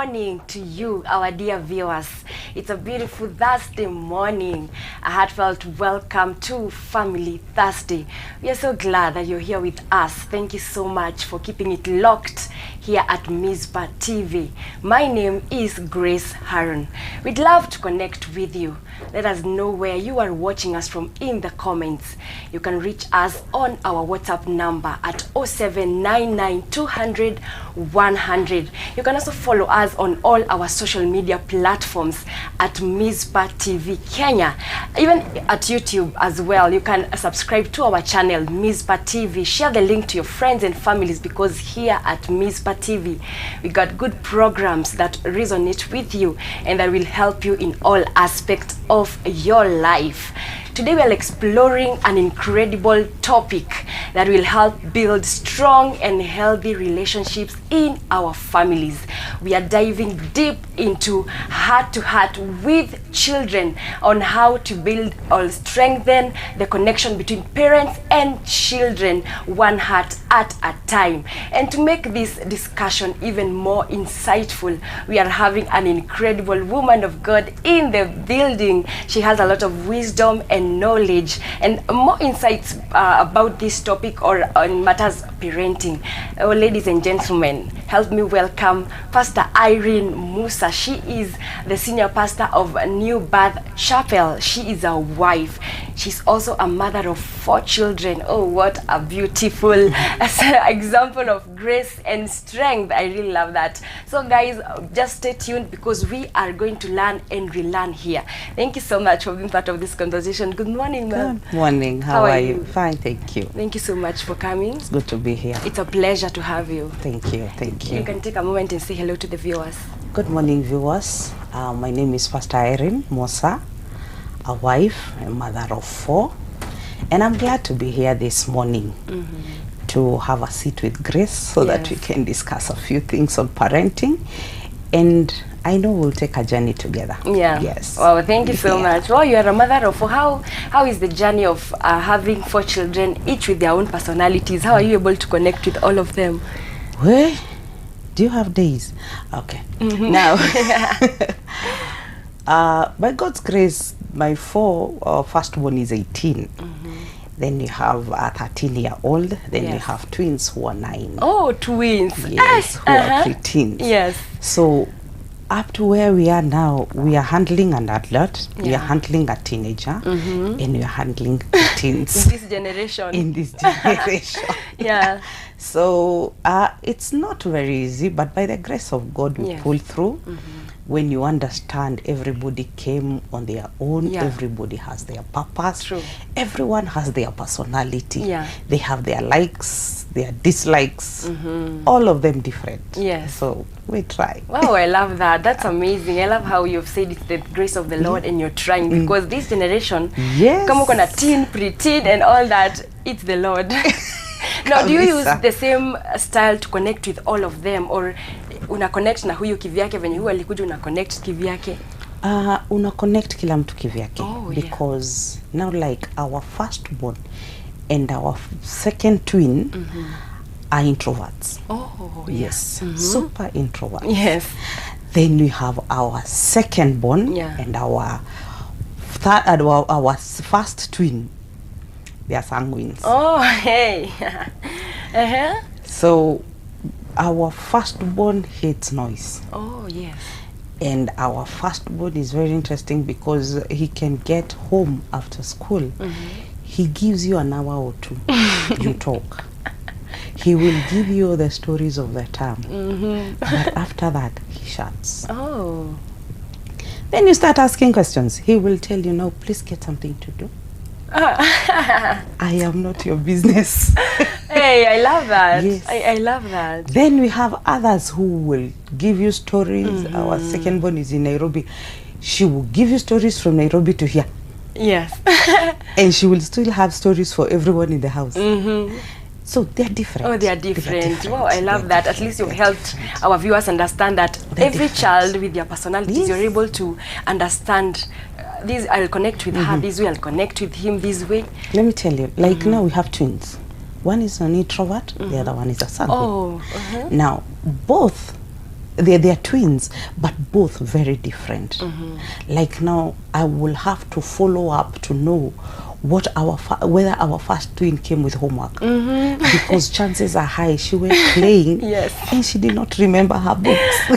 morning to you, our dear viewers. It's a beautiful Thursday morning. A heartfelt welcome to Family Thursday. We are so glad that you're here with us. Thank you so much for keeping it locked here at Mizpah TV. My name is Grace Harun. We'd love to connect with you. Let us know where you are watching us from in the comments. You can reach us on our WhatsApp number at 0799 200 100. You can also follow us on all our social media platforms at Mizpah TV Kenya, even at YouTube as well. You can subscribe to our channel Mizpah TV. Share the link to your friends and families, because here at Mizpah TV we got good programs that resonate with you and that will help you in all aspects of your life. Today we are exploring an incredible topic that will help build strong and healthy relationships in our families. We are diving deep into heart-to-heart with children on how to build or strengthen the connection between parents and children, one heart at a time. And to make this discussion even more insightful, we are having an incredible woman of God in the building. She has a lot of wisdom and knowledge and more insights about this topic or on matters parenting. Oh, ladies and gentlemen, help me welcome Pst Irene Musa. She is the senior pastor of New Birth Chapel. She is a wife. She's also a mother of 4 children. Oh, what a beautiful example of grace and strength. I really love that. So guys, just stay tuned, because we are going to learn and relearn here. Thank you so much for being part of this conversation. Good morning, ma'am. Good morning. How are you? Fine, thank you. Thank you so much for coming. It's good to be here. It's a pleasure to have you. Thank you. Thank you. You can take a moment and say hello to the viewers. Good morning, viewers. My name is Pst Irene Musa, a wife, a mother of 4, and I'm glad to be here this morning to have a seat with Grace so that we can discuss a few things on parenting, and I know we'll take a journey together. Yeah. Yes. Well, thank you so much. Well, you are a mother of 4. How is the journey of having 4 children, each with their own personalities? How are you able to connect with all of them? Well, do you have days? Okay. Now, by God's grace, my 4 firstborn is 18. Then you have a 13-year-old. Then you have twins who are 9. Oh, twins. Yes, who are preteens. Yes. So up to where we are now, we are handling an adult, we are handling a teenager, and we are handling teens. In this generation. In this generation. Yeah. So it's not very easy, but by the grace of God, we pull through. When you understand everybody came on their own, everybody has their purpose, everyone has their personality, they have their likes, their dislikes, all of them different. Yes. So we try. Wow, I love that. That's amazing. I love how you've said it's the grace of the Lord and you're trying, because this generation, come on a teen, preteen and all that, it's the Lord. Now, do you use the same style to connect with all of them, or una connect na huyu kivyake venye huyu alikuja una connect kivyake? Una connect kila mtu kivyake, because now like our firstborn and our second twin are introverts. Oh, yes. Super introverts. Yes. Then we have our secondborn and our first twin. They are sanguines. Oh, hey. So our firstborn hates noise. Oh, yes. And our firstborn is very interesting because he can get home after school. He gives you an hour or 2. You talk. He will give you the stories of the term. But after that, he shuts. Oh. Then you start asking questions. He will tell you, no, please get something to do. I am not your business. Hey, I love that. Yes. I love that. Then we have others who will give you stories. Our secondborn is in Nairobi. She will give you stories from Nairobi to here. Yes. And she will still have stories for everyone in the house. So they're different. Oh, they are different. Wow, I love that. At least you've helped our viewers understand that every child with their personalities, you're able to understand this. I'll connect with her this way, I'll connect with him this way. Let me tell you, like now we have twins. One is an introvert, the other one is a sanguine. Oh. Now, both they're twins, but both very different. Like now, I will have to follow up to know what whether our first twin came with homework, because chances are high she went playing and she did not remember her books.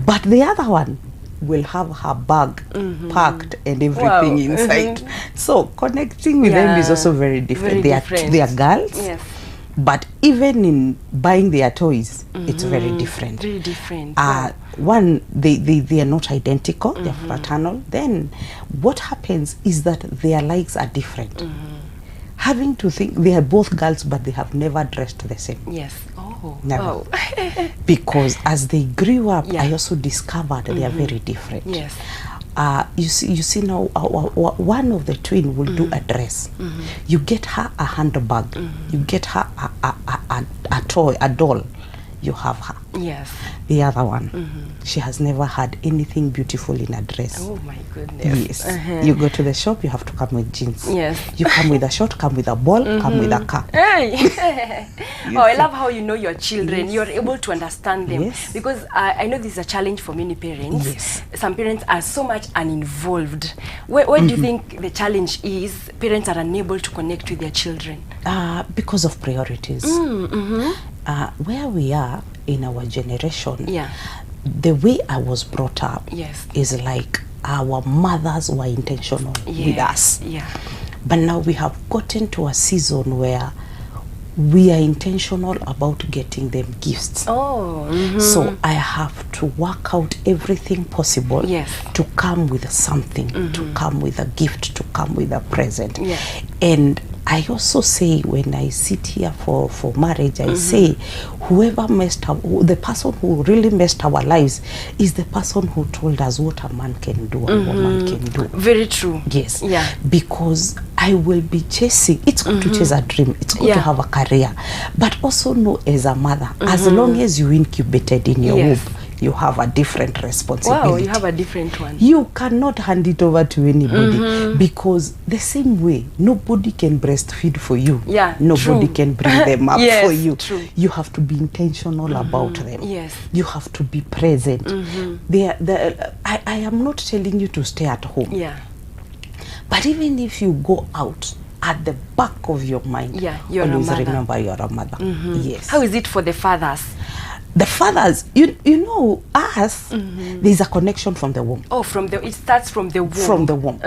But the other one will have her bag packed and everything inside. So connecting with them is also very different. They are girls. Yes. But even in buying their toys, it's very different. Very different. One, they are not identical, they're fraternal. Then what happens is that their likes are different. Having to think, they are both girls, but they have never dressed the same. Yes. Oh, never. Wow. Because as they grew up, I also discovered they are very different. Yes. You see now, one of the twin will do a dress. You get her a handbag. You get her a toy, a doll. You have her. Yes. The other one, she has never had anything beautiful in a dress. Oh my goodness. Yes. You go to the shop, you have to come with jeans. Yes. You come with a shirt, come with a ball, come with a car. Hey. I love how you know your children. You're able to understand them. Yes. Because I know this is a challenge for many parents. Yes. Some parents are so much uninvolved. Where do you think the challenge is? Parents are unable to connect with their children. Because of priorities. Where we are in our generation, the way I was brought up is like our mothers were intentional with us. But now we have gotten to a season where we are intentional about getting them gifts. So I have to work out everything possible to come with something, to come with a gift, to come with a present. And I also say, when I sit here for marriage, I say, whoever messed up, the person who really messed our lives is the person who told us what a man can do and what a woman can do. Very true. Yes. Because I will be chasing, it's good to chase a dream, it's good to have a career, but also know as a mother, as long as you incubated in your womb, you have a different responsibility. Wow, you have a different one. You cannot hand it over to anybody, because the same way, nobody can breastfeed for you. Nobody can bring them up for you. You have to be intentional about them. You have to be present. I am not telling you to stay at home. But even if you go out, at the back of your mind, always remember you're a mother. Yes. How is it for the fathers? The fathers, you know, us, there's a connection from the womb. It starts from the womb. From the womb.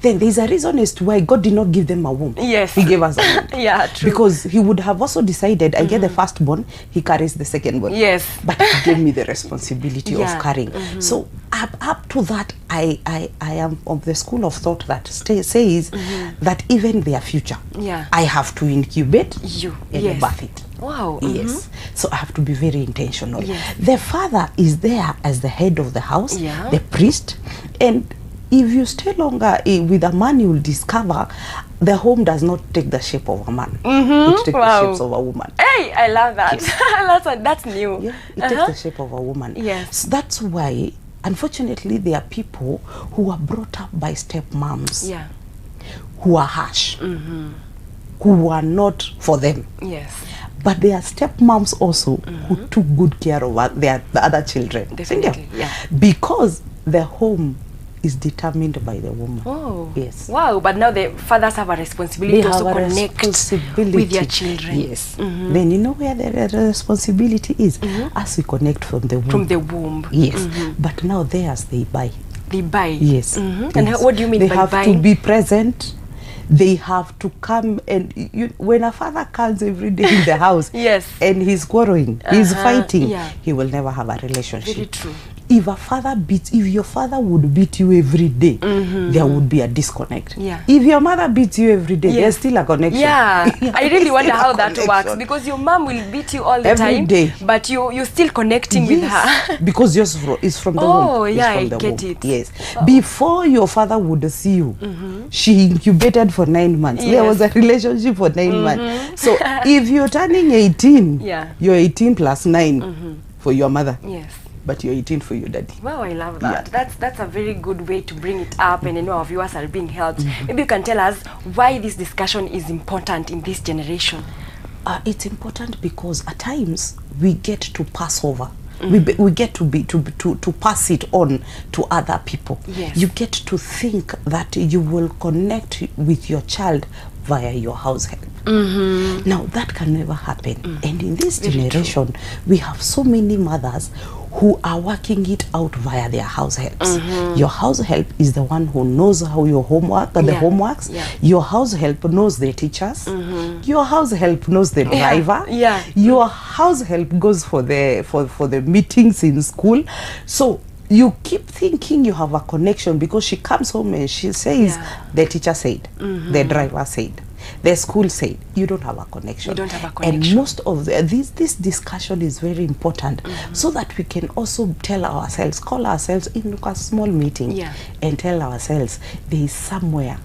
Then there's a reason as to why God did not give them a womb. Yes. He gave us a womb. True. Because he would have also decided, I get the firstborn, he carries the secondborn. Yes. But he gave me the responsibility of carrying. So up to that, I am of the school of thought that says that even their future, I have to incubate and birth it. Wow. Yes. So I have to be very intentional. The father is there as the head of the house, the priest, and if you stay longer with a man, you will discover the home does not take the shape of a man. It takes the shapes of a woman. Hey, I love that. That's new. Yeah, it takes the shape of a woman. Yes. So that's why, unfortunately, there are people who are brought up by stepmoms who are harsh, who are not for them. Yes. But there are stepmoms also who took good care of the other children. Definitely, because the home is determined by the woman. Oh, yes. Wow, but now the fathers have a responsibility to also connect with their children. Yes. Then you know where the responsibility is? As we connect from the womb. From the womb. Yes. But now theirs, they buy. They buy. Yes. And what do you mean by buying? They have to be present. They have to come, and when a father comes every day in the house and he's quarreling, he's fighting, he will never have a relationship. Very true. If your father would beat you every day, there would be a disconnect. If your mother beats you every day, there's still a connection. I really wonder how that works, because your mom will beat you all the every day, but you're still connecting with her. Because yours is from the womb. Oh, I get it. Yes. Before your father would see you, she incubated for 9 months. There was a relationship for 9 months. So if you're turning 18, you're 18 plus 9 for your mother. Yes. But you're 18 for your daddy. Wow, I love that. That's a very good way to bring it up, and I know our viewers are being helped. Maybe you can tell us why this discussion is important in this generation. It's important because at times we get to pass over We get to pass it on to other people. Yes. You get to think that you will connect with your child via your house help. Now that can never happen. And in this generation, we have so many mothers who are working it out via their house helps. Your house help is the one who knows how your homework, the homeworks. Your house help knows the teachers. Your house help knows the driver. Your house help goes for the meetings in school. So you keep thinking you have a connection because she comes home and she says, the teacher said, the driver said, the school said. You don't have a connection. You don't have a connection. And most of this discussion is very important, so that we can also tell ourselves, call ourselves in a small meeting, and tell ourselves there is somewhere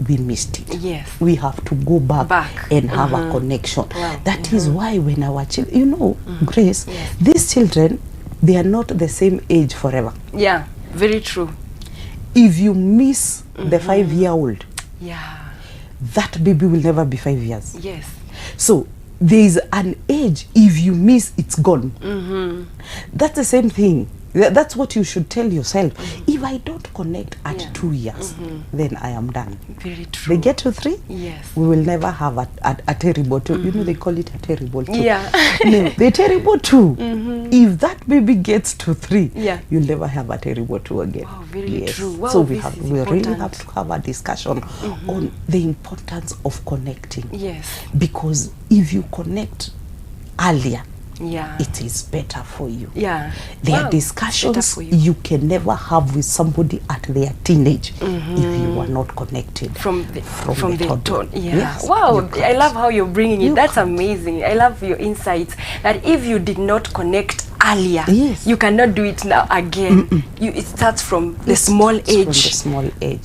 we missed it. Yes. We have to go back and have a connection. That is why when our children, you know, Grace, these children, they are not the same age forever. Yeah, very true. If you miss the 5-year-old, that baby will never be 5 years. Yes. So there is an age, if you miss, it's gone. That's the same thing. That's what you should tell yourself. If I don't connect at 2 years, then I am done. Very true. They get to 3, yes, we will never have a terrible 2. You know, they call it a terrible 2. Yeah. No, the terrible 2. If that baby gets to 3, you'll never have a terrible 2 again. Wow, very true. Wow, so we really have to have a discussion on the importance of connecting. Yes. Because if you connect earlier, yeah, it is better for you. Yeah. There are discussions you can never have with somebody at their teenage if you are not connected from the tone. Yeah. Yes, Wow, I love how you're bringing it. That's amazing. I love your insights that if you did not connect earlier, you cannot do it now again. It starts from the small age.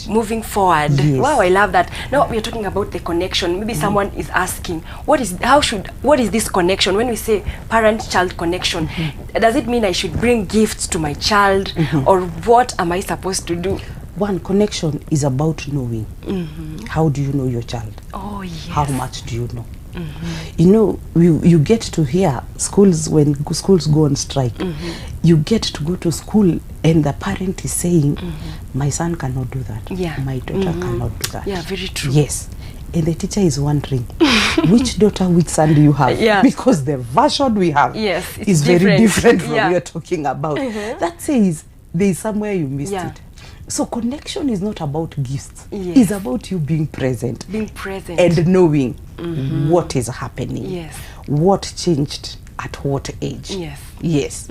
Moving forward. Yes. Wow, I love that. Now we're talking about the connection. Maybe someone is asking, what is this connection? When we say parent-child connection, does it mean I should bring gifts to my child, or what am I supposed to do? One, connection is about knowing. How do you know your child? Oh, yes. How much do you know? You know, you get to hear schools, when schools go on strike, you get to go to school and the parent is saying, my son cannot do that, my daughter cannot do that. Yeah, very true. Yes. And the teacher is wondering, which daughter, which son do you have? Because the version we have is very different from what you're talking about. That says there is somewhere you missed it. So connection is not about gifts. It's about you being present. And knowing what is happening. What changed at what age. Yes.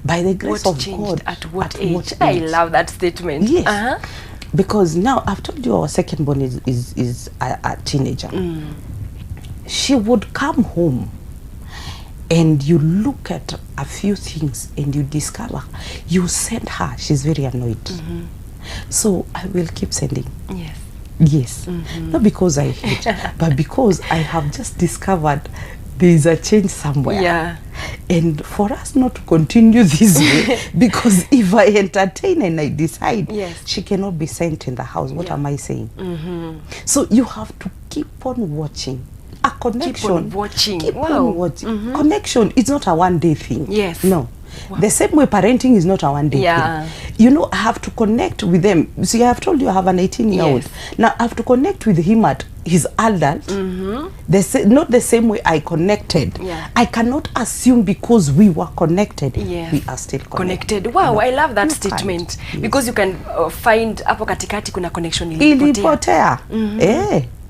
By the grace of God. At what age? I love that statement. Yes. Because now, I've told you our second born is a teenager. She would come home and you look at a few things and you discover, you send her, she's very annoyed. So I will keep sending. Yes. Not because I hate, but because I have just discovered there is a change somewhere. And for us not to continue this way, because if I entertain and I decide she cannot be sent in the house, what am I saying? So you have to keep on watching. A connection. Keep on watching. Keep on watching. Connection, it's not a one-day thing. No. Wow. The same way parenting is not a one-day thing. You know, I have to connect with them. See, I have told you I have an 18-year-old. Now, I have to connect with him at his adult. Not the same way I connected. I cannot assume because we were connected, we are still connected. Wow, I love that statement. Because you can find hapo katikati kuna connection ilipotea.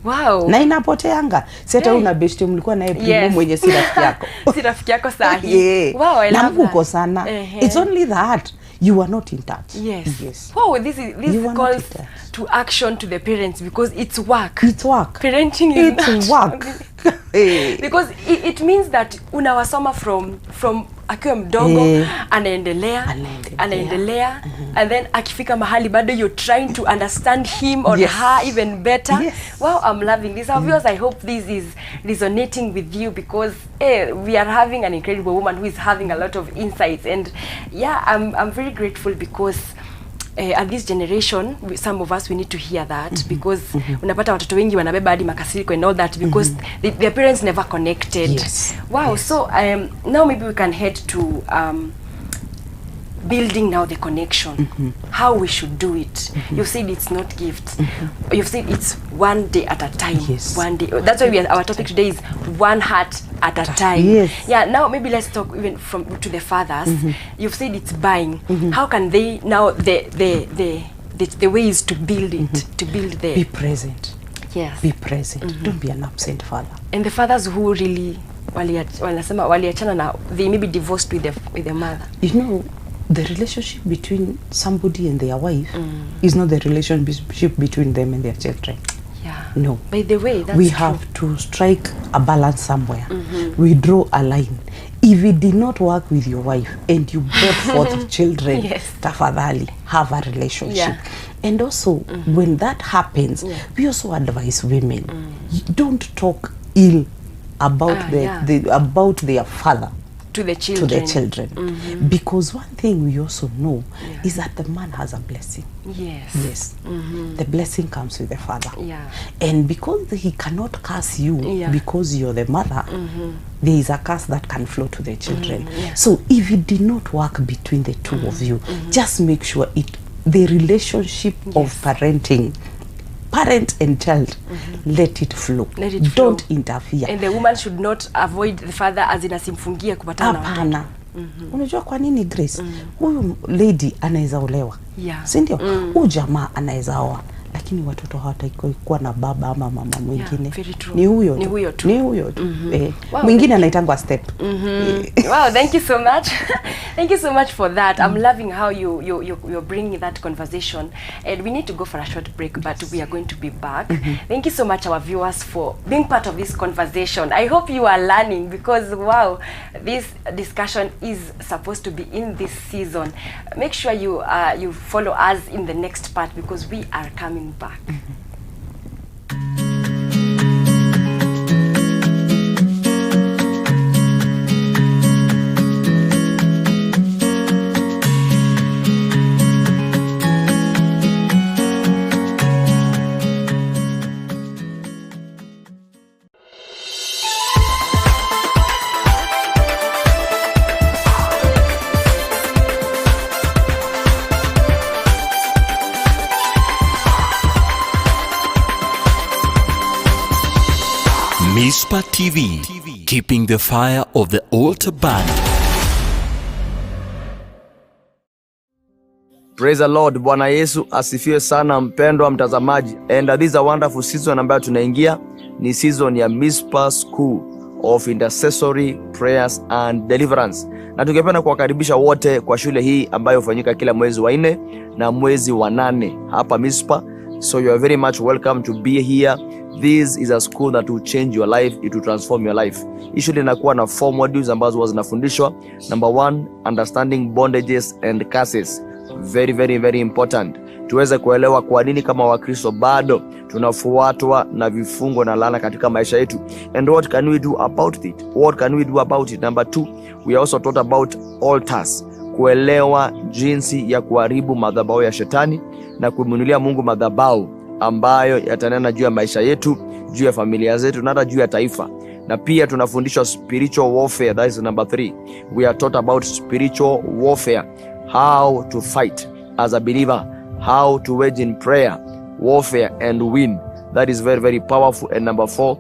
Wow. Na inapoteanga. Seta una beshte mlikuwa naye primo mwenye si rafiki yako. Si rafiki yako sahi. Wow, I love that. Sana. It's only that you are not in touch. Yes. Wow, this calls to action to the parents, because it's work. It's work. Parenting is it's work. Because it means that unawasoma from akiwa mdogo anaendelea and then akifika mahali bado you're trying to understand him or her even better. Wow, I'm loving this. Our viewers, I hope this is resonating with you, because we are having an incredible woman who is having a lot of insights, and I'm very grateful, because at this generation, some of us, we need to hear that, because unapata watoto wengi wanabeba hadi makasiriko and all that, because their parents never connected. Wow. So now maybe we can head to building now the connection, how we should do it. You said it's not gifts. You said it's one day at a time. Yes. One day. That's why our topic today is one heart at a time. Yes. Yeah. Now maybe let's talk even to the fathers. You've said it's buying. How can they now the way is to build it, to build the... Be present. Yes. Be present. Don't be an absent father. And the fathers who really waliachana na, they may be divorced with the mother. You know, the relationship between somebody and their wife is not the relationship between them and their children. Yeah. No. By the way, that's we true. have to strike a balance somewhere. We draw a line. If it did not work with your wife and you brought forth children, Yes. tafadhali, have a relationship. Yeah. And also, when that happens, we also advise women, don't talk ill about about their father to the children. Because one thing we also know is that the man has a blessing. Yes. Yes. The blessing comes with the father. Yeah. And because he cannot curse you because you're the mother, there is a curse that can flow to the children. So if it did not work between the two of you, just make sure the relationship of parenting, parent and child, let it flow. Let it flow. Don't interfere. And the woman should not avoid the father as in asimfungie kupatana. Hapana. Unajua kwa nini Grace? Huyu lady anaweza olewa. Yeah. Si ndio? Huyu jamaa anaweza oa. Lakini watoto hawataki kuwa na baba ama mama mwingine. Ni huyo tu. Ni huyo tu. Wow, mwingine anaitangwa step. Wow, thank you so much. Thank you so much for that. I'm loving how you're bringing that conversation. And we need to go for a short break, but we are going to be back. Thank you so much, our viewers, for being part of this conversation. I hope you are learning, because wow, this discussion is supposed to be in this season. Make sure you follow us in the next part, because we are coming back. Mizpah TV, keeping the fire of the altar burning. Praise the Lord. Bwana Yesu asifiwe sana, mpendwa mtazamaji. And this is a wonderful season ambayo tunaingia. Ni season ya Mizpah School of Intercessory Prayers and Deliverance. Na tungependa kuwakaribisha wote kwa shule hii ambayo hufanyika kila mwezi wa 4 na mwezi wa 8 hapa Mizpah. So you are very much welcome to be here. This is a school that will change your life, it will transform your life. Usually inakuwa na 4 modules ambazo huwa zinafundishwa. Number 1, understanding bondages and curses. Very, very, very important. Tuweze kuelewa kwa nini kama Wakristo bado tunafuatwa na vifungo na laana katika maisha yetu. And what can we do about it? What can we do about it? Number 2, we also taught about altars. Kuelewa jinsi ya kuharibu madhabahu ya shetani na kumwinulia Mungu madhabahu ambayo yatanena juu ya maisha yetu, juu ya familia zetu na hata juu ya taifa. Na pia tunafundishwa spiritual warfare. That is number 3. We are taught about spiritual warfare. How to fight as a believer, how to wage in prayer, warfare and win. That is very, very powerful. And number 4,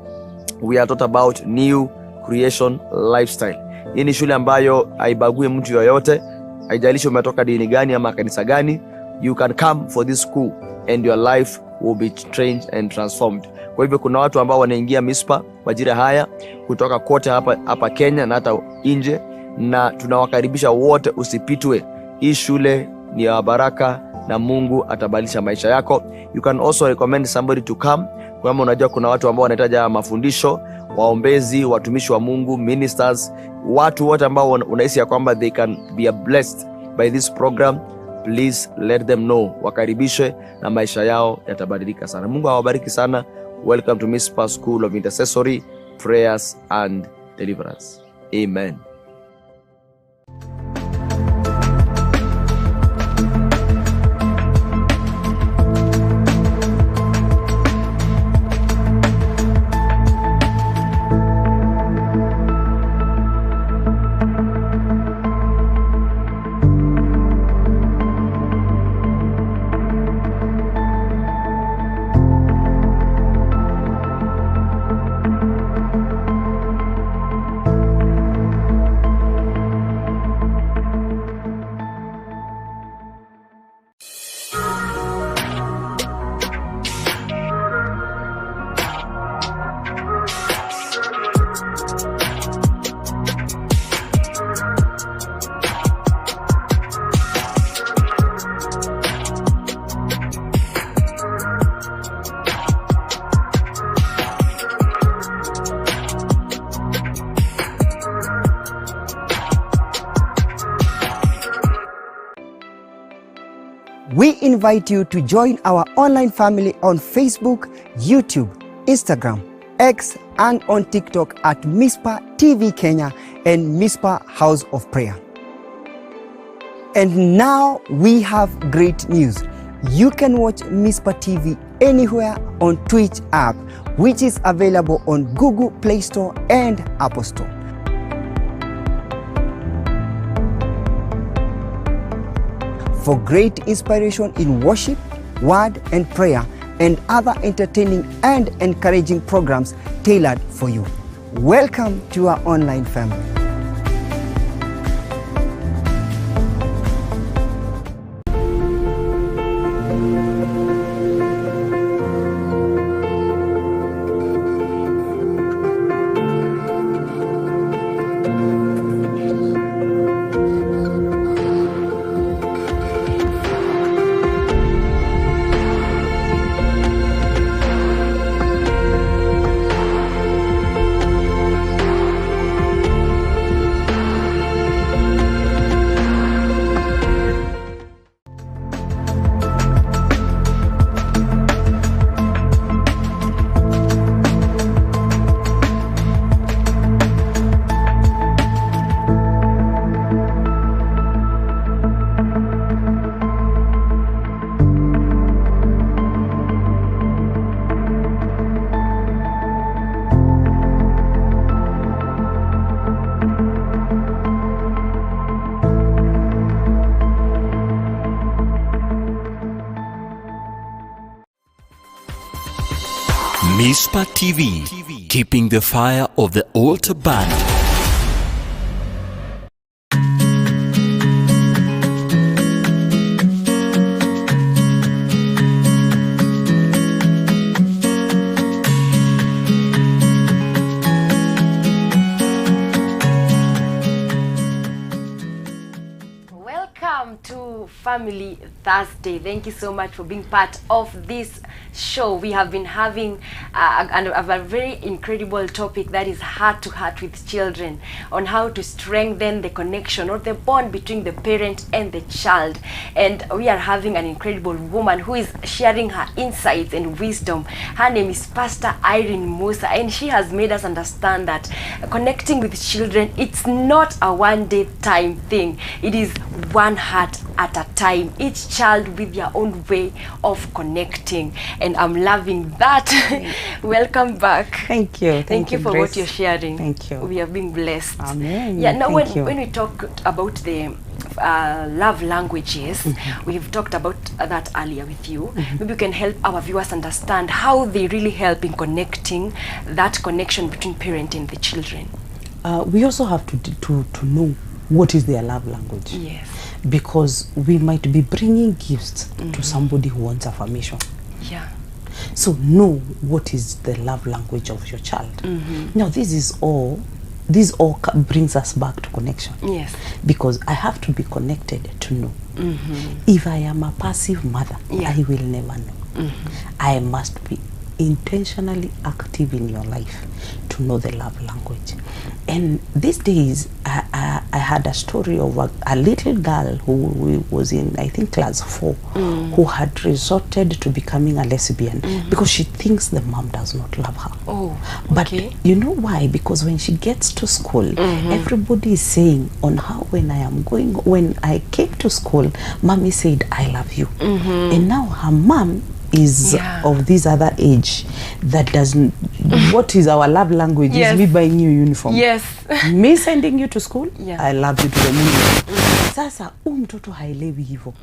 we are taught about new creation lifestyle. Hii ni shule ambayo haibagui mtu yoyote, haijalishi umetoka dini gani ama kanisa gani. You can come for this school and your life will be changed and transformed. Kwa hivyo kuna watu ambao wanaingia Mizpah majira haya kutoka kote hapa Kenya na hata nje, na tunawakaribisha wote, usipitwe. Hii shule ni ya baraka na Mungu atabadilisha maisha yako. You can also recommend somebody to come. Kama unajua kuna watu ambao wanahitaji mafundisho, waombezi, watumishi wa Mungu, ministers, watu wote ambao unahisi ya kwamba they can be blessed by this program, please let them know. Wakaribishe na maisha yao yatabadilika sana. Mungu awabariki sana. Welcome to Mizpah School of Intercessory Prayers and Deliverance. Amen. invite you to join our online family on Facebook, YouTube, Instagram, X, and on TikTok at Mizpah TV Kenya and Mizpah House of Prayer. And now we have great news. You can watch Mizpah TV anywhere on Twitch app, which is available on Google Play Store and Apple Store. For great inspiration in worship, word and prayer, and other entertaining and encouraging programs tailored for you. Welcome to our online family. Mizpah TV, keeping the fire of the altar burning. Welcome to Family Thursday. Thank you so much for being part of this show. We have been having a very incredible topic that is heart to heart with children, on how to strengthen the connection or the bond between the parent and the child. And we are having an incredible woman who is sharing her insights and wisdom. Her name is Pst Irene Musa, and she has made us understand that connecting with children, it's not a one-day time thing. It is one heart at a time, each child with their own way of connecting, and I'm loving that. Welcome back. Thank you. Thank you for Grace. what you're sharing. Thank you. We have been blessed. Amen. Yeah. Now, Thank you. when we talk about the love languages, we've talked about that earlier with you. Maybe you can help our viewers understand how they really help in connecting that connection between parent and the children. We also have to know what is their love language. Yes. Because we might be bringing gifts to somebody who wants affirmation. Yeah. So know what is the love language of your child. Now this all brings us back to connection. Yes. Because I have to be connected to know. If I am a passive mother, I will never know. I must be intentionally active in your life to know the love language. And these days I had a story of a little girl who was in, I think, class 4, who had resorted to becoming a lesbian because she thinks the mom does not love her. But you know why? Because when she gets to school, everybody is saying on how when I came to school, mommy said I love you. And now her mom is of this other age that doesn't. What is our love language? Is me buying you uniform. Yes. Me sending you to school. Yeah. I love you to the moon. Sasa mtoto haelewi hivyo.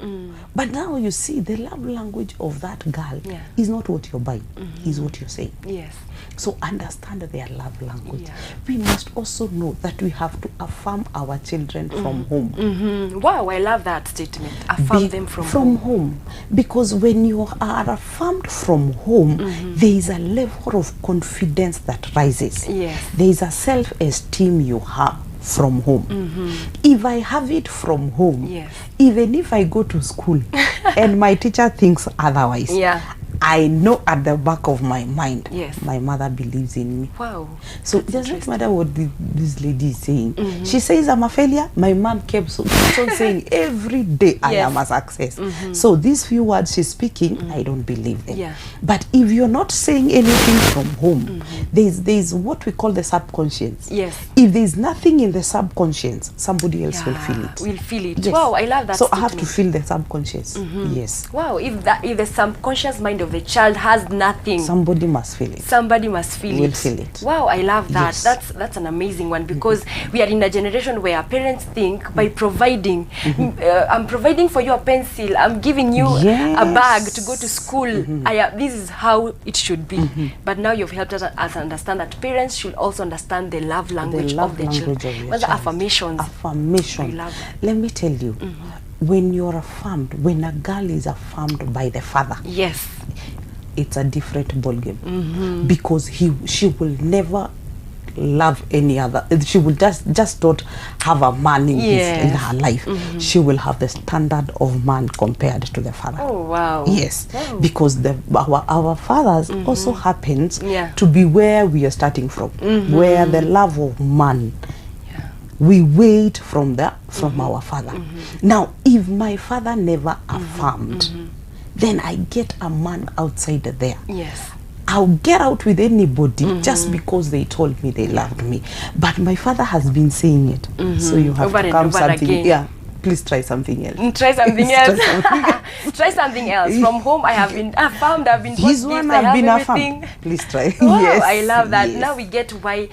But now you see the love language of that girl is not what you're buying, is what you're saying. Yes. So understand their love language. We must also know that we have to affirm our children from home. Wow, I love that statement. Affirm them from home. Because when you are affirmed from home, there is a level of confidence that rises. Yes. There is a self-esteem you have from home. If I have it from home, even if I go to school and my teacher thinks otherwise, I know at the back of my mind, Yes. my mother believes in me. Wow. So it doesn't matter what this lady is saying. She says I'm a failure. My mom keeps on saying every day I Yes. am a success. So these few words she's speaking, I don't believe them. Yeah. But if you're not saying anything from home, there's what we call the subconscious. Yes. If there's nothing in the subconscious, somebody else will feel it. Will feel it. Yes. Wow, I love that So I have to statement. feel the subconscious. Yes. Wow, if the subconscious mind of the child has nothing, Somebody must feel it. somebody must feel Will it. feel it. Wow, I love that. Yes. That's an amazing one, because we are in a generation where parents think by providing, I'm providing for you a pencil, I'm giving you a Yes. bag to go to school. This is how it should be. But now you've helped us understand that parents should also understand the love language love of the language children. of your What's the child. affirmations? Affirmation. I love that. Let me tell you, when you're affirmed, when a girl is affirmed by the father, Yes. it's a different ballgame. Because she will never love any other. She will just not have a man in Yes. her life. She will have the standard of man compared to the father. Oh, wow. Yes, Wow. because our fathers also happens Yeah. to be where we are starting from, where the love of man we wait from our father. Now, if my father never affirmed, then I get a man outside there. Yes. I'll get out with anybody just because they told me they loved me. But my father has been saying it. So you have Over to and come over something. again. Yeah. Please try something else. Try something Try else. something else. Try something else. From home, I've been bought His gifts, one I have been everything. affirmed. Please try. Wow, Yes. I love that. Yes. Now we get why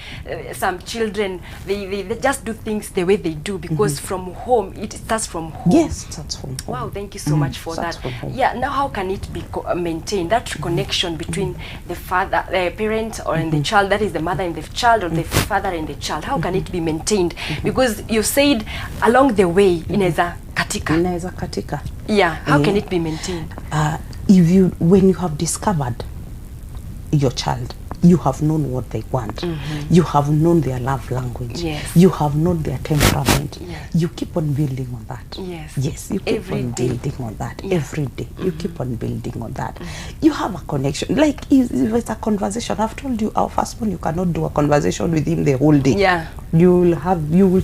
some children they just do things the way they do, because from home it starts from home. Yes, that's from home. Wow, thank you so much for starts that. from home. Yeah, now how can it be maintained, that connection between the father, the parent, or and the child, that is the mother and the child, or the father and the child? How can it be maintained? Because you said along the way, inaweza katika. Inaweza katika. Yeah, how can it be maintained? When you have discovered your child, you have known what they want. You have known their love language. Yes. You have known their temperament. Yes. You keep on building on that. Yes. Yes, you keep Every on day. building on that. Yeah. Every day. You keep on building on that. You have a connection. Like if it's a conversation, I've told you, our first one, you cannot do a conversation with him the whole day. Yeah. You will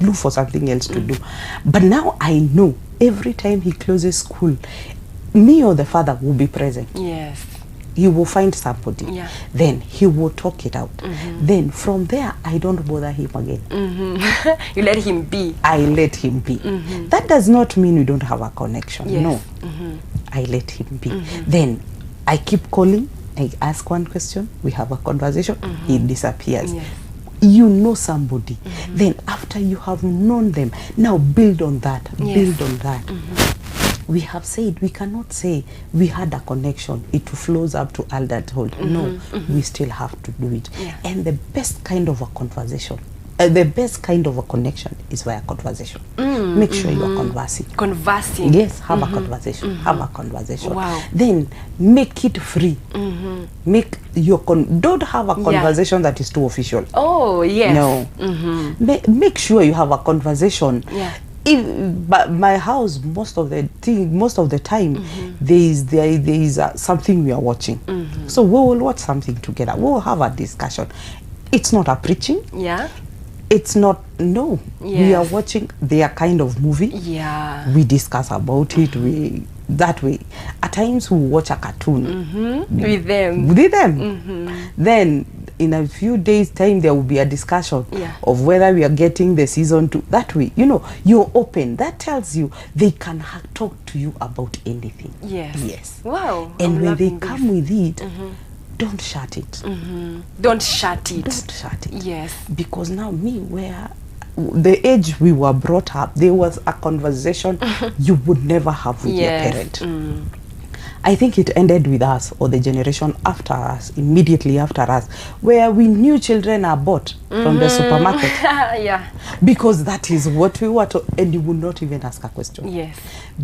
look for something else to do. But now I know every time he closes school, me or the father will be present. Yes. He will find somebody. Yeah. Then he will talk it out. Then from there, I don't bother him again. You let him be. I let him be. That does not mean we don't have a connection. Yes. No. I let him be. Then I keep calling. I ask one question. We have a conversation. He disappears. Yes. You know somebody. Then after you have known them, now build on that. Yes. Build on that. We have said we cannot say we had a connection, it flows up to adulthood. No, we still have to do it. Yeah. And the best kind of a conversation, the best kind of a connection is via conversation. Make sure you are conversing. Conversing. Yes, have a conversation. Have a conversation. Wow. Then make it free. Make your don't have a conversation that is too official. Oh, yes. No. Make sure you have a conversation. Yeah. But my house, most of the time, there is something we are watching. So we will watch something together. We will have a discussion. It's not a preaching. Yeah. It's not, no. We are Yes. watching their kind of movie. Yeah. We discuss about it. That way. At times we watch a cartoon With them. with them. Then in a few days time there will be a discussion of whether we are getting the season 2. That way, you're open. That tells you they can talk to you about anything. Yes. Yes. Wow. And I'm when they loving come with it, don't shut it. Don't shut it. Don't shut it. Yes. Because now where the age we were brought up, there was a conversation you would never have with your parent. I think it ended with us, or the generation after us, immediately after us, where we knew children are bought from the supermarket. Yeah. Because that is what we were told, and you would not even ask a question. Yes.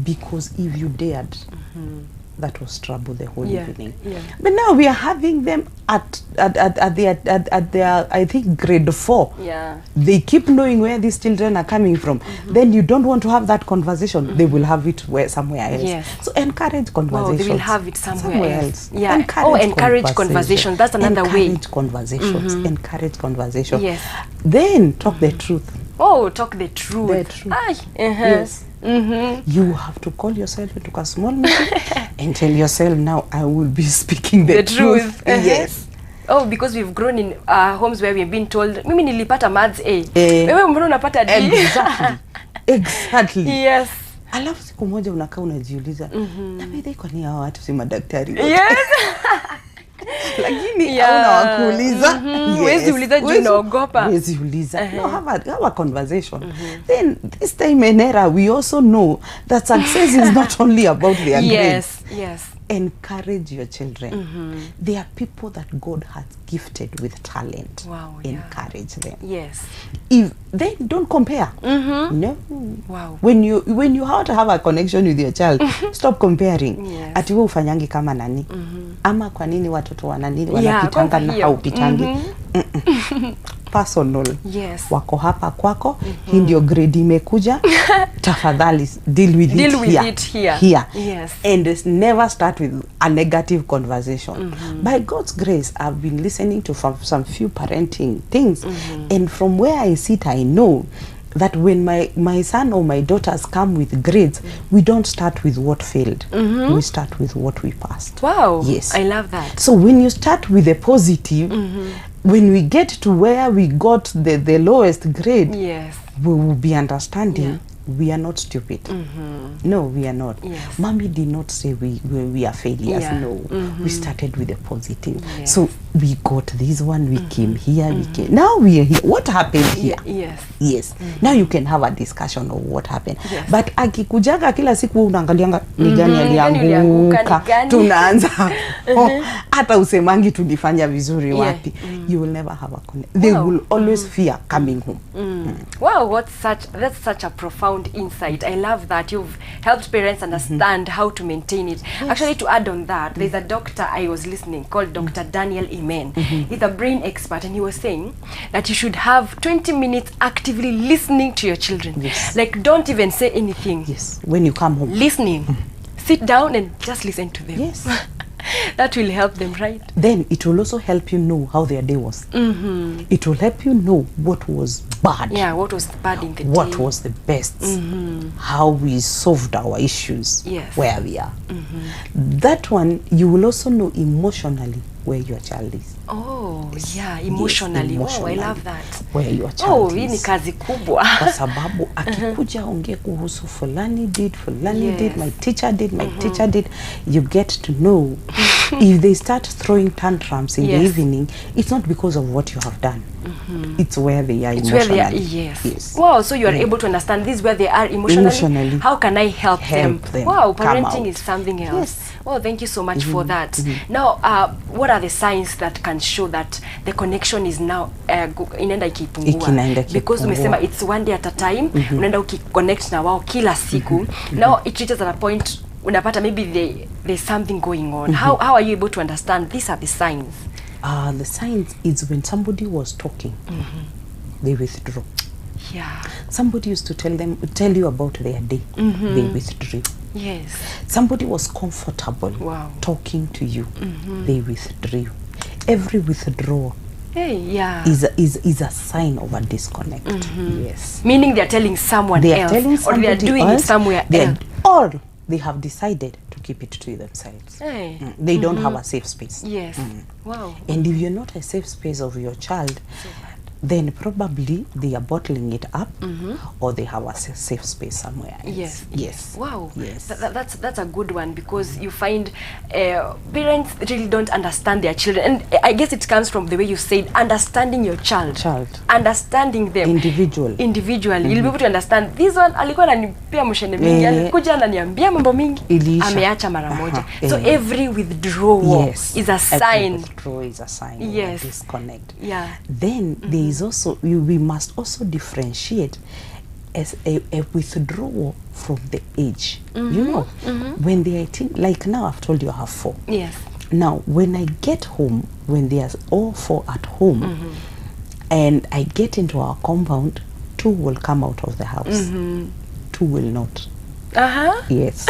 Because if you dared, that was trouble the whole evening. Yeah. But now we are having them at their I think grade 4, Yeah. they keep knowing where these children are coming from. Then you don't want to have that conversation. They will have it somewhere else. Yes. So encourage conversations. They will have it somewhere else. Yeah. Encourage conversation. That's another way. Encourage conversations. Encourage conversation. Yes. Then talk the truth. Oh, talk the truth. The truth. Aye. Yes. You have to call yourself into a small meeting and tell yourself, now I will be speaking the truth. Yes. Oh, because we've grown in homes where we've been told, mimi nilipata maths A. Eh. Wewe mbona unapata D? Exactly. Yes. Alafu siku moja unakaa unajiuliza, na mimi kwa nini hawa watu si madaktari? Yes. Lakini hauna wakuuliza. Huwezi uliza juu unaogopa. Huwezi uliza. No, have a conversation. Then this time in era, we also know that success is not only about their grades. Yes. Encourage your children. There are people that God has gifted with talent. Wow. Encourage them. Yes. If they don't compare. No. Wow. When you have to have a connection with your child, stop comparing. Yes. Ati wewe ufanyangi kama nani? Ama kwa nini watoto wana nini wanapitanga na haupitangi? Personal. Yes. Wako hapa kwako, hii ndio grade imekuja. Tafadhali deal with it here. Yes. And never start with a negative conversation. By God's grace, I've been listening to some few parenting things, and from where I sit, I know that when my son or my daughters come with grades, we don't start with what failed. We start with what we passed. Wow. Yes. I love that. So when you start with a positive, when we get to where we got the lowest grade, Yes. we will be understanding we are not stupid. No, we are not. Yes. Mommy did not say we are failures. Yeah. No, we started with a positive. Yes. So we got this one, we came here, we came. Now we are here. What happened here? Yes. Yes. Now you can have a discussion of what happened. Yes. But akikujaga kila siku unaangalianga ni gani alianguka. Ni gani? Tunaanza. Hata usemangi tulifanya vizuri wapi. You will never have a connect. They will always fear coming home. Wow, that's such a profound insight. I love that you've helped parents understand how to maintain it. Actually, to add on that, there's a doctor I was listening called Dr. Daniel Imen. He's a brain expert, and he was saying that you should have 20 minutes actively listening to your children. Yes. Like, don't even say anything. Yes. When you come home. Listening. Sit down and just listen to them. Yes. That will help them, right? Then it will also help you know how their day was. It will help you know what was bad. Yeah, what was bad in the day. What was the best. How we solved our issues. Yes. Where we are. That one, you will also know emotionally where your child is. Oh, yeah, emotionally. Yes, Oh, I love that. Where your child Oh, is. hii ni kazi kubwa. Kwa sababu akikuja ongea kuhusu fulani did, my teacher did, my teacher did, you get to know if they start throwing tantrums in the evening, it's not because of what you have done. It's where they are emotionally. Where they are, yes. Wow, so you are able to understand this where they are emotionally. How can I help them? Wow, parenting is something else. Yes. Well, thank you so much for that. Now, what are the signs that can show that the connection is now inaenda ikipungua? Because umesema it's one day at a time, unaenda ukiconnect na wao kila siku. Now it reaches at a point unapata maybe there's something going on. How are you able to understand these are the signs? The signs is when somebody was talking, they withdraw. Yeah. Somebody used to tell you about their day, they withdrew. Yes. Somebody was comfortable talking to you, they withdrew. Every withdrawal is a sign of a disconnect. Yes. Meaning they are telling someone else, or they are doing it somewhere else. Or they have decided to keep it to themselves. They don't have a safe space. Yes. Wow. And if you're not a safe space of your child, then probably they are bottling it up, or they have a safe space somewhere else. Yes. Wow. Yes. That's a good one, because you find parents really don't understand their children, and I guess it comes from the way you said understanding your child. Understanding them individually. You'll be able to understand this one alikuwa ananipea mshene mingi, alikuja ananiambia mambo mingi, ameacha mara moja. So every withdrawal is a sign. Withdrawal is a sign of disconnect. Yeah. Then there is also, we must also differentiate as a withdrawal from the age. You know, when they are like now I've told you I have 4. Yes. Now, when I get home, when they are all 4 at home, and I get into our compound, 2 will come out of the house. 2 will not. Yes.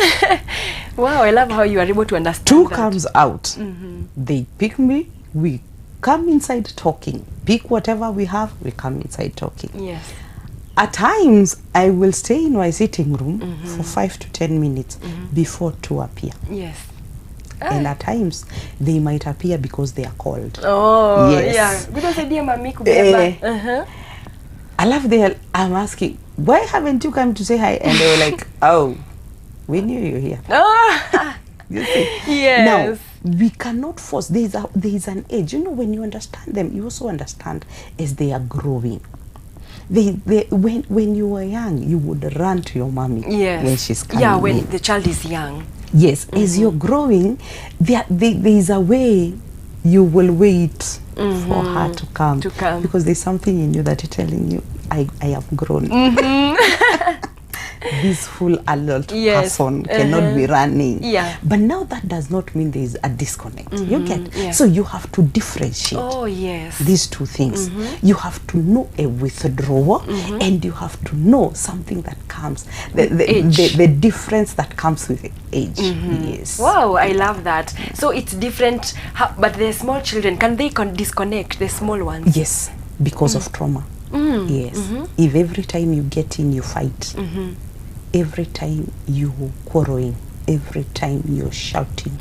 Wow, I love how you are able to understand 2 that. comes out. They pick me. We come inside talking. Pick whatever we have. We come inside talking. Yes. At times, I will stay in my sitting room for 5 to 10 minutes before 2 appear. Yes. And at times, they might appear because they are called. Oh, yes. yeah. Because I dear mami kubeba. I love I'm asking, why haven't you come to say hi? And they were like, oh, we knew you were here. You see? Yes. Now, we cannot force. There is an age. You know, when you understand them, you also understand as they are growing. When you were young, you would run to your mommy when she's coming. Yeah, when the child is young. Yes, as you're growing, there is a way you will wait for her to come. Because there's something in you that is telling you, I have grown. This full adult person cannot be running. But now that does not mean there is a disconnect. You get? So you have to differentiate these 2 things. You have to know a withdrawal and you have to know something that comes, the difference that comes with age. Yes. Wow, I love that. So it's different, but the small children, can they disconnect, the small ones? Yes, because of trauma. Yes. If every time you get in, you fight. Every time you quarreling, every time you're shouting,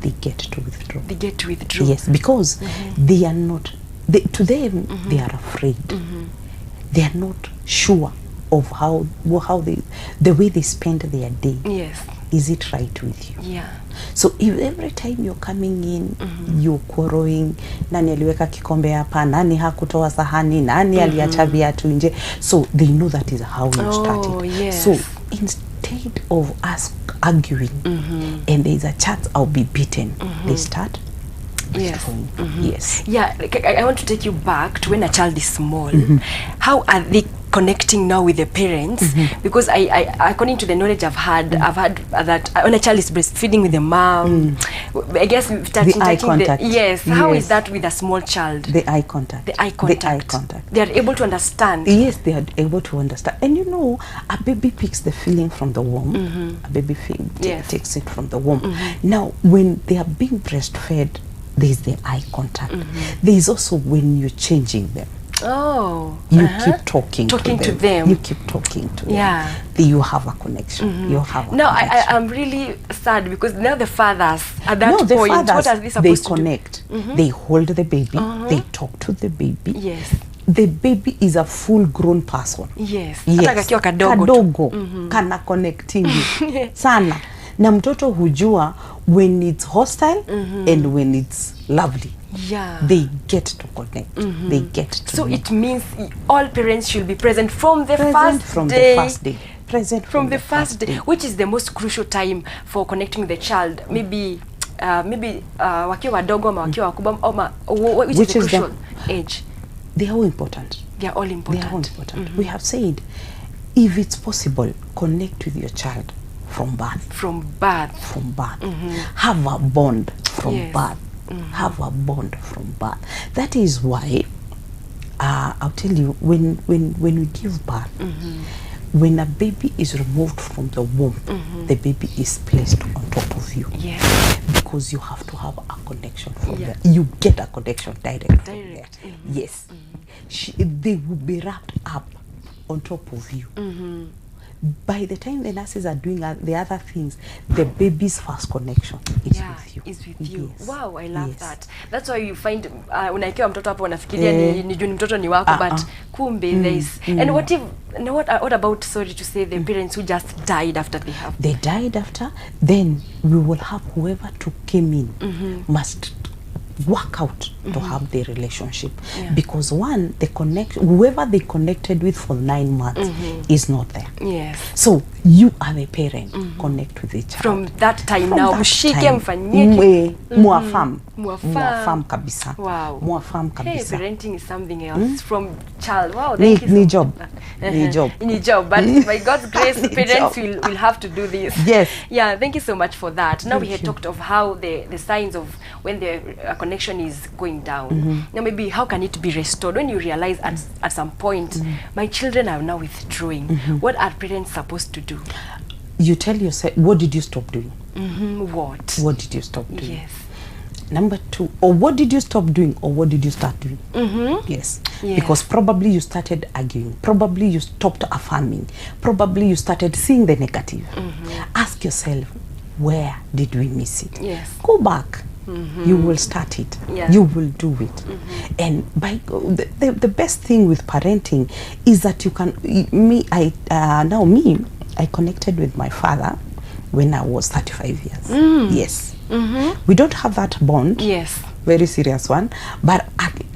they get to withdraw. They get to withdraw. Yes, because they are not, to them, they are afraid. They are not sure of how the way they spend their day. Yes. Is it right with you? Yeah. So if every time you're coming in, you're quarreling, nani aliweka kikombe hapa, nani hakutoa sahani, nani aliacha viatu nje. So they know that is how you started. Yes. So instead of us arguing, and there's a chance I'll be beaten, they start. Yes. Yes. Yeah, like, I want to take you back to when a child is small. How are they connecting now with the parents? Because I according to the knowledge I've had that when a child is breastfeeding with the mom, I guess the eye contact. How is that with a small child? The eye contact. The eye contact. They are able to understand. Yes, they are able to understand. And you know, a baby picks the feeling from the womb. A baby takes it from the womb. Now, when they are being breastfed, there is the eye contact. There is also when you're changing them. You keep talking to them. You keep talking to them. Yeah. You have a connection. You have a connection. I'm really sad because now the fathers at that point, what are they supposed to connect. They hold the baby. They talk to the baby. Yes. The baby is a full-grown person. Yes. Kadogo. Kana connecting sana. Na mtoto hujua when it's hostile and when it's lovely. Yeah. They get to connect. They get to So it means all parents should be present from the first day. Present from the first day, which is the most crucial time for connecting with the child. Maybe wakiwa wadogo ama wakiwa wakubwa, which is the crucial age. They are all important. They are all important. They are all important. We have said, if it's possible, connect with your child from birth. From birth. From birth. Have a bond from birth. Have a bond from birth. That is why I'll tell you, when we give birth, when a baby is removed from the womb, the baby is placed on top of you. Because you have to have a connection from there. You get a connection direct. Yes. They will be wrapped up on top of you. By the time the nurses are doing the other things, the baby's first connection is with you. Is with you. Yes. Wow, I love that. That's why you find unaikiwa mtoto hapo unafikiria ni juu mtoto ni wako, but kumbe there is. And what about, sorry to say, the parents who just died after they have? They died after, then we will have whoever came in must work out to have the relationship, because one, the whoever they connected with for 9 months is not there. Yes. So you are the parent. Connect with the child from that time. From Now that mshike time. mfanyie Muafam Muafam kabisa. Wow. Muafam kabisa. Hey, parenting is something else from child. Wow, thank you so Ni much. job. Ni job. Ni job, but by God's grace, parents will have to do this. Yes. Yeah, thank you so much for that. Now Thank we had you. talked of how the signs of when the connection is going down. Now maybe how can it be restored when you realize at some point my children are now withdrawing. What are parents supposed to do? You tell yourself, what did you stop doing? What? What did you stop doing? Yes. Number 2, or what did you stop doing, or what did you start doing? Yes. Because probably you started arguing, probably you stopped affirming, probably you started seeing the negative. Ask yourself, where did we miss it? Yes. Go back. You will start it. Yeah. You will do it. And by the best thing with parenting is that you can I connected with my father when I was 35 years. Yes. We don't have that bond. Yes. Very serious one, but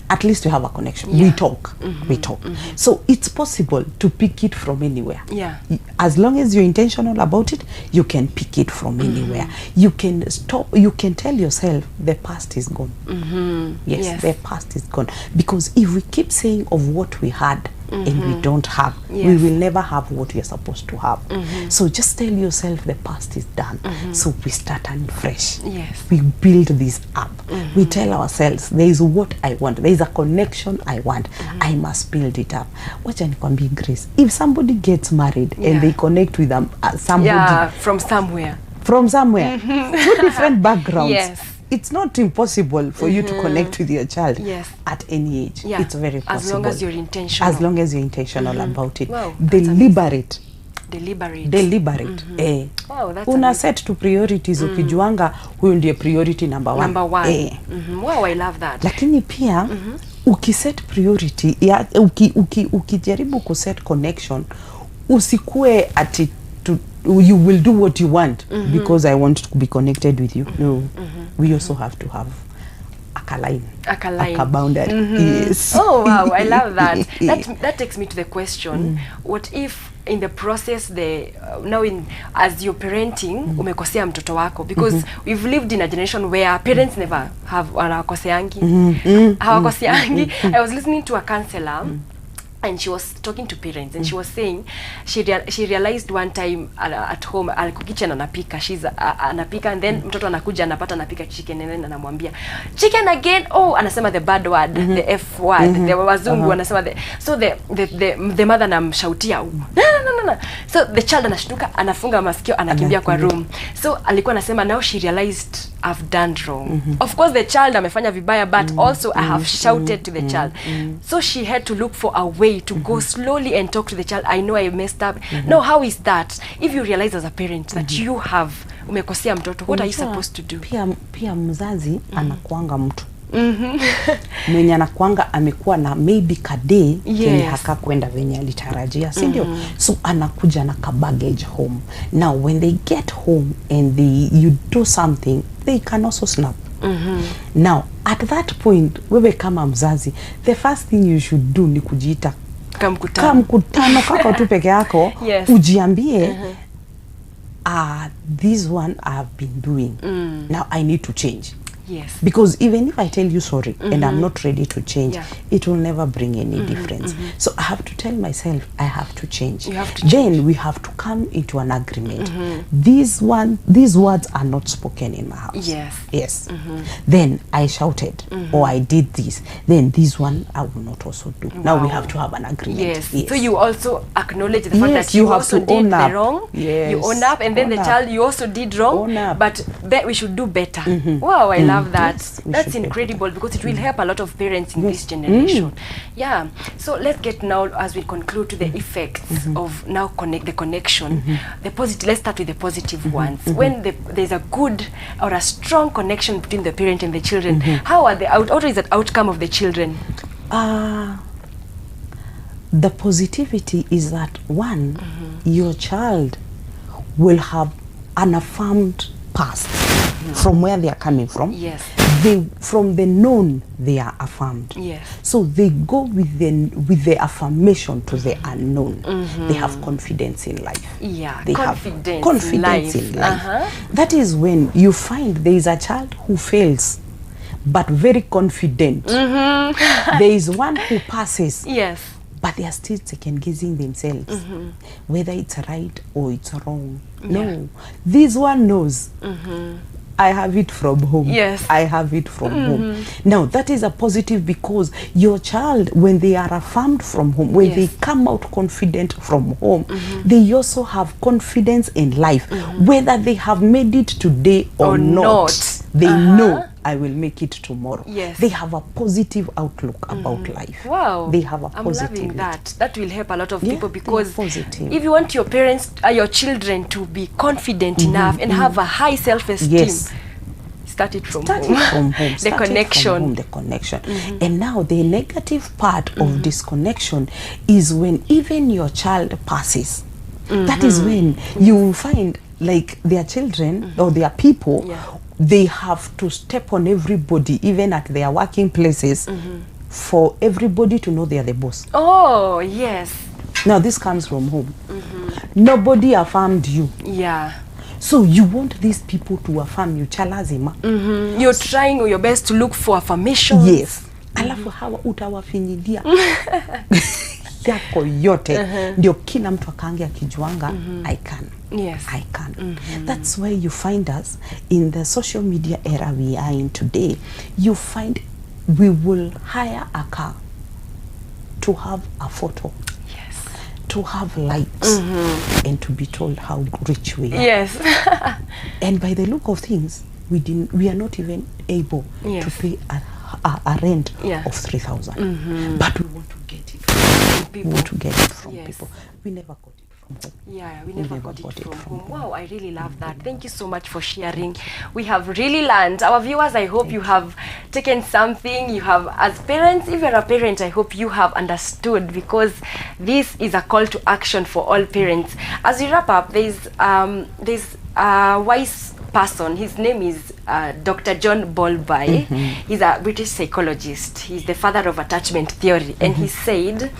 at least we have a connection. Yeah. We talk. We talk. So it's possible to pick it from anywhere. Yeah. As long as you're intentional about it, you can pick it from anywhere. You can stop. You can tell yourself the past is gone. Yes, the past is gone. Because if we keep saying of what we had and we don't have, we will never have what we are supposed to have. So just tell yourself the past is done. So we start fresh. Yes. We build this up. We tell ourselves there is what I want. There is a connection I want. I must build it up. Wacha nikwambie Grace, if somebody gets married and they connect with somebody from somewhere, two different backgrounds. Yes. It's not impossible for you to connect with your child at any age. Yeah. It's very possible. As long as you're intentional. As long as you're intentional about it. Wow, Deliberate. Wow, that's Una amazing. set to priorities ukijuanga huyu ndiye priority number one. Wow, I love that. Lakini pia ukiset priority ukijaribu kuset connection, usikue ati you will do what you want because I want to be connected with you. No. We also have to have a boundary. Yes. Oh wow, I love that. That takes me to the question, what if in the process as you're parenting umekosea mtoto wako, because we've lived in a generation where parents never have hawakoseangi. I was listening to a counselor and she was talking to parents and she was saying she realized one time at home alikuwa kitchen anapika, anapika and then mtoto anakuja anapata anapika chicken and then anamwambia chicken again, anasema the bad word, the F word, the wazungu anasema the mother anamshautia no. So the child anashtuka, anafunga masikio, anakimbia kwa room. So alikuwa anasema now she realized I've done wrong. Of course the child amefanya vibaya, but also I have shouted to the child. So she had to look for a way to go slowly and talk to the child. I know I messed up. No, how is that? If you realize as a parent that you have umekosea mtoto, what are you supposed to do? Pia mzazi anakuanga mtu mwenye anakuanga amekuwa na maybe kadei kenye haka kwenda venye alitarajia, si ndio? So anakuja na ka baggage home. Now when they get home and you do something, they can also snap. Now at that point, wewe kama mzazi, the first thing you should do ni kujiita kamkutano kako tu peke yako. Ujiambie this one I have been doing, now I need to change. Yes. Because even if I tell you sorry and I'm not ready to change, it will never bring any difference. So I have to tell myself I have to change. You have to change. Then we have to come into an agreement. These words are not spoken in my house. Yes. Then I shouted or I did this. Then this one I will not also do. Wow. Now we have to have an agreement. Yes. So you also acknowledge the fact that you also did the wrong. Yes. You own up, and then the child, you also did wrong. But we should do better. Wow, I love that. Yes, that's incredible because it will help a lot of parents in this generation. Yeah. So let's get now, as we conclude, to the effects of now the connection. The positive. Let's start with the positive ones. When there's a good or a strong connection between the parent and the children, how are what is the outcome of the children? The positivity is that one, your child will have an affirmed past from where they are coming from. Yes. from the known they are affirmed. Yes. So they go with the affirmation to the unknown. They have confidence in life. Yeah, they confidence have confidence in in life. That is when you find there is a child who fails but very confident. There is one who passes. Yes. But they are still second guessing themselves whether it's right or it's wrong. No, this one knows. I have it from home. Yes. I have it from home. Now that is a positive, because your child, when they are affirmed from home, when they come out confident from home, they also have confidence in life. Whether they have made it today or not, they know I will make it tomorrow. Yes. They have a positive outlook about life. Wow. They have a I'm positive. loving that. That will help a lot of Yeah, people, they are because positive. if you want your parents, your children to be confident enough and have a high self-esteem, Yes. start it from Start home. it from home. The Start it connection. from home, the connection. And now the negative part of disconnection is when even your child passes. That is when you will find, like, their children or their people, they have to step on everybody, even at their working places, for everybody to know they are the boss. Oh, yes. Now this comes from home. Nobody affirmed you. Yeah. So you want these people to affirm you, chalazima. You're trying your best to look for affirmation. Yes. Alafu hawa utawafinyilia yako yote, ndio kila mtu akaange akijuanga, I can. Yes. I can. That's why you find us in the social media era we are in today. You find we will hire a car to have a photo, to have likes, and to be told how rich we are. Yes. And by the look of things, we are not even able to pay a rent of 3,000. But we want to get it from people. We want to get it from people. We never got it from home. Yeah, we never got it from home. Wow, I really love that. Thank you so much for sharing. We have really learned. Our viewers, I hope you have taken something. You have, as parents, if you're a parent, I hope you have understood, because this is a call to action for all parents. As we wrap up, there's a wise person. His name is Dr. John Bowlby. He's a British psychologist. He's the father of attachment theory. And he said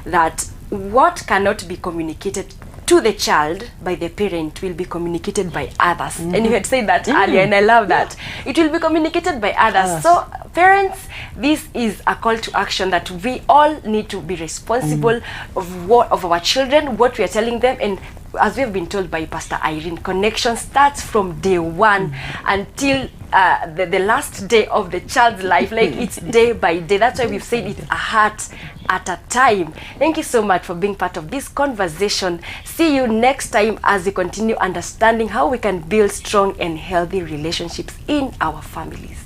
that what cannot be communicated to the child by the parent will be communicated by others. And you had said that earlier, and I love that. It will be communicated by others. So parents, this is a call to action that we all need to be responsible of our children, what we are telling them. And as we have been told by Pastor Irene, connection starts from day one until the last day of the child's life. Like, it's day by day. That's why we've said it's a heart at a time. Thank you so much for being part of this conversation. See you next time as we continue understanding how we can build strong and healthy relationships in our families.